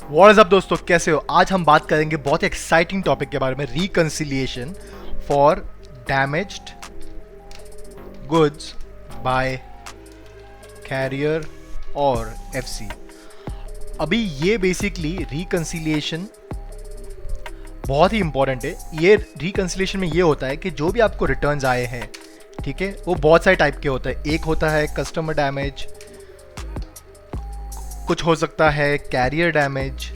What is up दोस्तों, कैसे हो? आज हम बात करेंगे बहुत ही एक्साइटिंग टॉपिक के बारे में, reconciliation for damaged goods by carrier और एफसी। अभी ये बेसिकली रिकंसिलिएशन बहुत ही इंपॉर्टेंट है। ये रिकंसिलिएशन में ये होता है कि जो भी आपको रिटर्न्स आए हैं, ठीक है, वो बहुत सारे टाइप के होते हैं। एक होता है कस्टमर डैमेज, कुछ हो सकता है कैरियर डैमेज,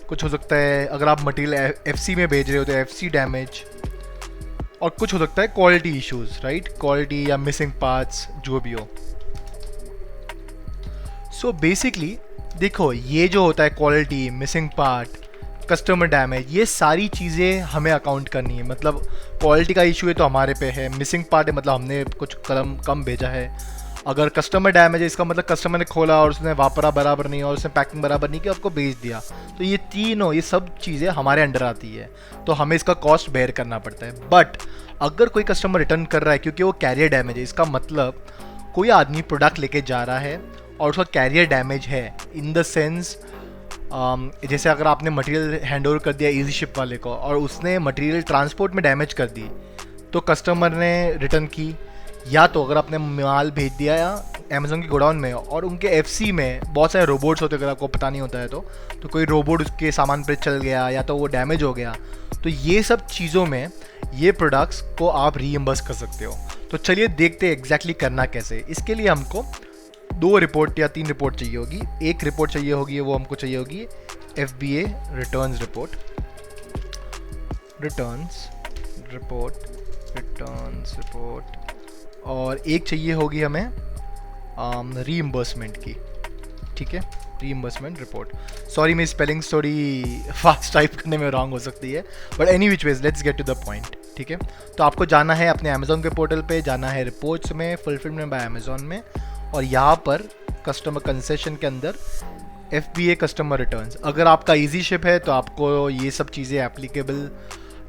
कुछ हो सकता है अगर आप मटेरियल एफसी में भेज रहे हो तो एफसी डैमेज, और कुछ हो सकता है क्वालिटी इश्यूज, राइट? क्वालिटी या मिसिंग पार्ट्स, जो भी हो। सो बेसिकली देखो, ये जो होता है quality, missing part, customer damage, ये सारी चीज़ें हमें अकाउंट करनी है। मतलब क्वालिटी का इशू है तो हमारे पे है, मिसिंग पार्ट है मतलब हमने कुछ कलम कम भेजा है। अगर कस्टमर डैमेज है इसका मतलब कस्टमर ने खोला और उसने वापरा बराबर नहीं और उसने पैकिंग बराबर नहीं की, आपको भेज दिया। तो ये तीनों, ये सब चीज़ें हमारे अंडर आती है, तो हमें इसका कॉस्ट बेयर करना पड़ता है। बट अगर कोई कस्टमर रिटर्न कर रहा है क्योंकि वो कैरियर डैमेज है, इसका मतलब कोई आदमी प्रोडक्ट लेके जा रहा है और उसका कैरियर डैमेज है, इन द सेंस जैसे अगर आपने मटेरियल हैंड ओवर कर दिया इजी शिप वाले को और उसने मटेरियल ट्रांसपोर्ट में डैमेज कर दी, तो कस्टमर ने रिटर्न की। या तो अगर आपने माल भेज दिया या अमेजोन के गोडाउन में और उनके एफसी में बहुत सारे रोबोट्स होते हैं, अगर आपको पता नहीं होता है तो कोई रोबोट उसके सामान पर चल गया या तो वो डैमेज हो गया, तो ये सब चीज़ों में ये प्रोडक्ट्स को आप रीइंबर्स कर सकते हो। तो चलिए देखते हैं एग्जैक्टली करना कैसे। इसके लिए हमको 2 रिपोर्ट या 3 रिपोर्ट चाहिए होगी। एक रिपोर्ट चाहिए होगी, वो हमको चाहिए होगी FBA returns report, returns report, और एक चाहिए होगी हमें रीइंबर्समेंट की, ठीक है, रीइंबर्समेंट रिपोर्ट। सॉरी मेरी स्पेलिंग थोड़ी फास्ट टाइप करने में रॉन्ग हो सकती है, but any which ways let's get to the point, ठीक है। तो आपको जाना है अपने अमेजोन के पोर्टल पे, जाना है रिपोर्ट्स में, फुलफिलमेंट बाय अमेजोन में, और यहाँ पर कस्टमर कंसेशन के अंदर FBA कस्टमर रिटर्न्स। अगर आपका इजी शिप है तो आपको ये सब चीज़ें एप्लीकेबल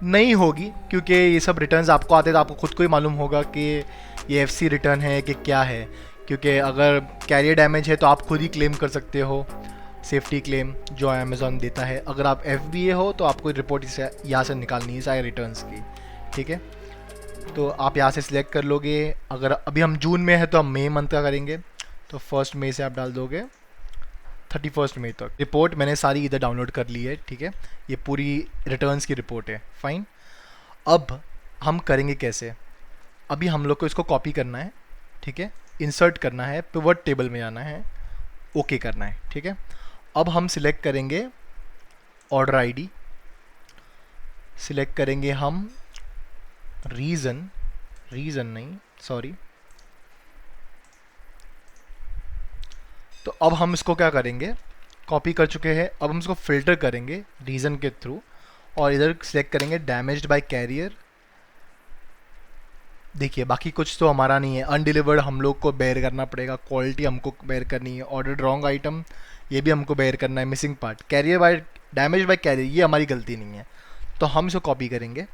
नहीं होगी, क्योंकि ये सब रिटर्न्स आपको आते तो आपको खुद को ही मालूम होगा कि ये FC रिटर्न है कि क्या है। क्योंकि अगर कैरियर डैमेज है तो आप खुद ही क्लेम कर सकते हो, सेफ्टी क्लेम जो अमेज़ॉन देता है। अगर आप FBA हो तो आपको रिपोर्ट यहाँ से निकालनी है सारे रिटर्न्स की, ठीक है। तो आप यहाँ से सिलेक्ट कर लोगे। अगर अभी हम जून में है तो हम मई मंथ का करेंगे, तो 1 मई से आप डाल दोगे 31 मई तक। रिपोर्ट मैंने सारी इधर डाउनलोड कर ली है, ठीक है। ये पूरी रिटर्न्स की रिपोर्ट है, फाइन। अब हम करेंगे कैसे? अभी हम लोग को इसको कॉपी करना है, ठीक है, इंसर्ट करना है, पिवट टेबल में जाना है, ओके करना है, ठीक है। अब हम सिलेक्ट करेंगे ऑर्डर आईडी, सिलेक्ट करेंगे हम रीज़न नहीं, सॉरी। तो अब हम इसको क्या करेंगे, कॉपी कर चुके हैं, अब हम इसको फिल्टर करेंगे रीज़न के थ्रू, और इधर सिलेक्ट करेंगे डैमेज्ड बाय कैरियर। देखिए बाकी कुछ तो हमारा नहीं है, अनडिलीवर्ड हम लोग को बेयर करना पड़ेगा, क्वालिटी हमको बेयर करनी है, ऑर्डर्ड रॉन्ग आइटम ये भी हमको बेयर करना है, missing part, carrier by damage by carrier ये हमारी गलती नहीं है। तो हम इसको कॉपी करेंगे,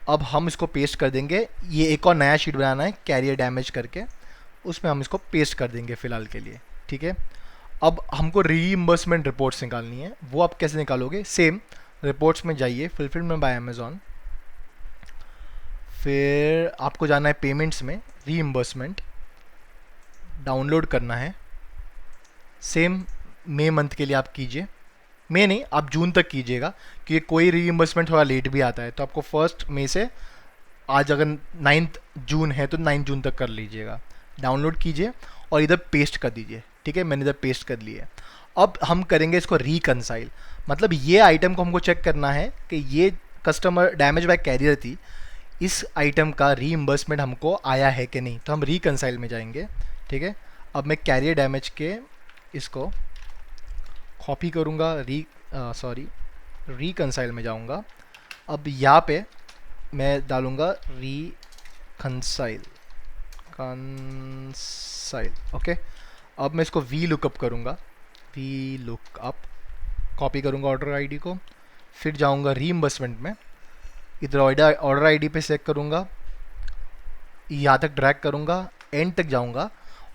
अब हम इसको पेस्ट कर देंगे। ये एक और नया शीट बनाना है कैरियर डैमेज करके, उसमें हम इसको पेस्ट कर देंगे फ़िलहाल के लिए, ठीक है। अब हमको रीइंबर्समेंट रिपोर्ट्स निकालनी है। वो आप कैसे निकालोगे? सेम रिपोर्ट्स में जाइए, फुलफिलमेंट बाय अमेज़ॉन, फिर आपको जाना है पेमेंट्स में, रीइंबर्समेंट डाउनलोड करना है। सेम मई मंथ के लिए आप कीजिए, मई नहीं आप जून तक कीजिएगा, क्योंकि कोई रीइंबर्समेंट थोड़ा लेट भी आता है। तो आपको 1 मई से, आज अगर 9 जून है तो 9 जून तक कर लीजिएगा। डाउनलोड कीजिए और इधर पेस्ट कर दीजिए, ठीक है, मैंने इधर पेस्ट कर लिया है। अब हम करेंगे इसको रिकंसाइल, मतलब ये आइटम को हमको चेक करना है कि ये कस्टमर डैमेज बाय कैरियर थी, इस आइटम का रीइंबर्समेंट हमको आया है कि नहीं। तो हम रिकंसाइल में जाएंगे, ठीक है। अब मैं कैरियर डैमेज के इसको कॉपी करूँगा, रिकंसाइल में जाऊँगा। अब यहाँ पे मैं डालूँगा रिकंसाइल, ओके। अब मैं इसको वी लुकअप करूँगा, कॉपी करूँगा ऑर्डर आईडी को, फिर जाऊँगा रीइंबर्समेंट में, इधर ऑर्डर आईडी पे सेलेक्ट करूँगा, यहाँ तक ड्रैग करूँगा, एंड तक जाऊँगा,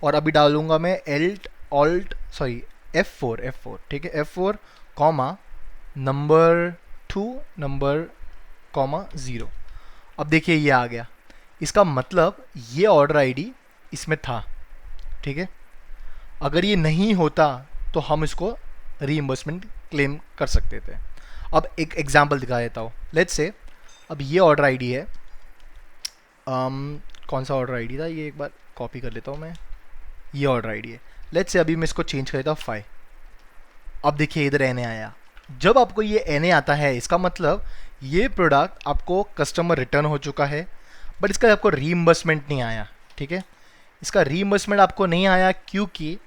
और अभी डालूँगा मैं F4 ठीक है, F4 comma number 2 number comma 0। अब देखिए ये आ गया, इसका मतलब ये ऑर्डर आईडी इसमें था, ठीक है। अगर ये नहीं होता तो हम इसको रीइंबर्समेंट क्लेम कर सकते थे। अब एक एग्जांपल दिखा देता हूँ। लेट्स से अब ये ऑर्डर आईडी है, कौन सा ऑर्डर आईडी था ये, एक बार कॉपी कर लेता हूँ मैं। ये ऑर्डर आईडी है। लेट्स से अभी मैं इसको चेंज कर देता हूँ 5। अब देखिए इधर एन आया। जब आपको ये एन आता है, इसका मतलब ये प्रोडक्ट आपको कस्टमर रिटर्न हो चुका है, बट इसका आपको रीइंबर्समेंट नहीं आया, ठीक है। इसका रीइंबर्समेंट आपको नहीं आया क्योंकि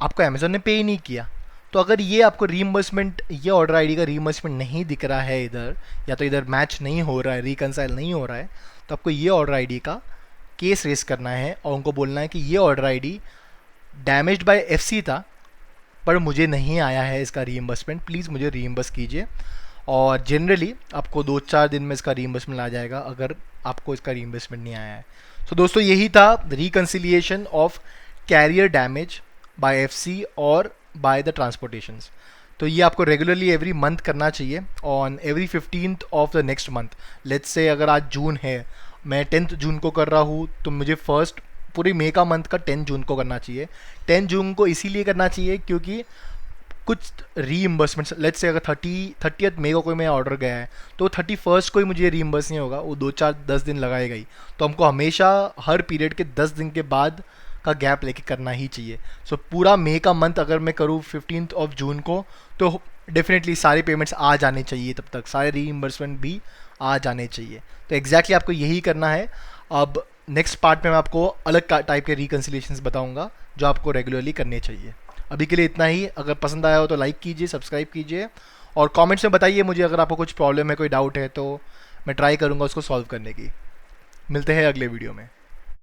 आपको अमेज़ॉन ने पे ही नहीं किया। तो अगर ये आपको रीइंबर्समेंट, ये ऑर्डर आईडी का रीइंबर्समेंट नहीं दिख रहा है इधर, या तो इधर मैच नहीं हो रहा है, रिकनसाइल नहीं हो रहा है, तो आपको ये ऑर्डर आईडी का केस रेस करना है और उनको बोलना है कि ये order ID damaged bye FC था, पर मुझे नहीं आया है इसका रीइंबर्समेंट, प्लीज़ मुझे रीइंबर्स कीजिए। और जनरली आपको 2-4 दिन में इसका रीइंबर्समेंट आ जाएगा अगर आपको इसका रीइंबर्समेंट नहीं आया है। सो दोस्तों यही था reconciliation of carrier damage by FC और बाय द ट्रांसपोर्टेशंस। तो ये आपको रेगुलरली एवरी मंथ करना चाहिए, on every 15th of the next month. Let's say अगर आज जून है, मैं 10th जून को कर रहा हूँ, तो मुझे फर्स्ट पूरी मई का मंथ का 10 जून को करना चाहिए। 10 जून को इसीलिए करना चाहिए क्योंकि कुछ रीइंबर्समेंट, लेट्स से अगर 30th मई को कोई मेरा ऑर्डर गया है तो 31st को ही मुझे रीइंबर्स नहीं होगा, वो 2-4-10 दिन लगाएगा ही। तो हमको हमेशा हर पीरियड के 10 दिन के बाद का गैप लेके करना ही चाहिए। सो पूरा मई का मंथ अगर मैं करूँ 15th ऑफ जून को, तो डेफिनेटली सारे पेमेंट्स आ जाने चाहिए, तब तक सारे रीइंबर्समेंट भी आ जाने चाहिए। तो एग्जैक्टली आपको यही करना है। अब नेक्स्ट पार्ट में मैं आपको अलग टाइप के रिकन्सिलिएशंस बताऊंगा जो आपको रेगुलरली करने चाहिए। अभी के लिए इतना ही। अगर पसंद आया हो तो लाइक कीजिए, सब्सक्राइब कीजिए और कमेंट्स में बताइए मुझे अगर आपको कुछ प्रॉब्लम है, कोई डाउट है, तो मैं ट्राई करूँगा उसको सॉल्व करने की। मिलते हैं अगले वीडियो में।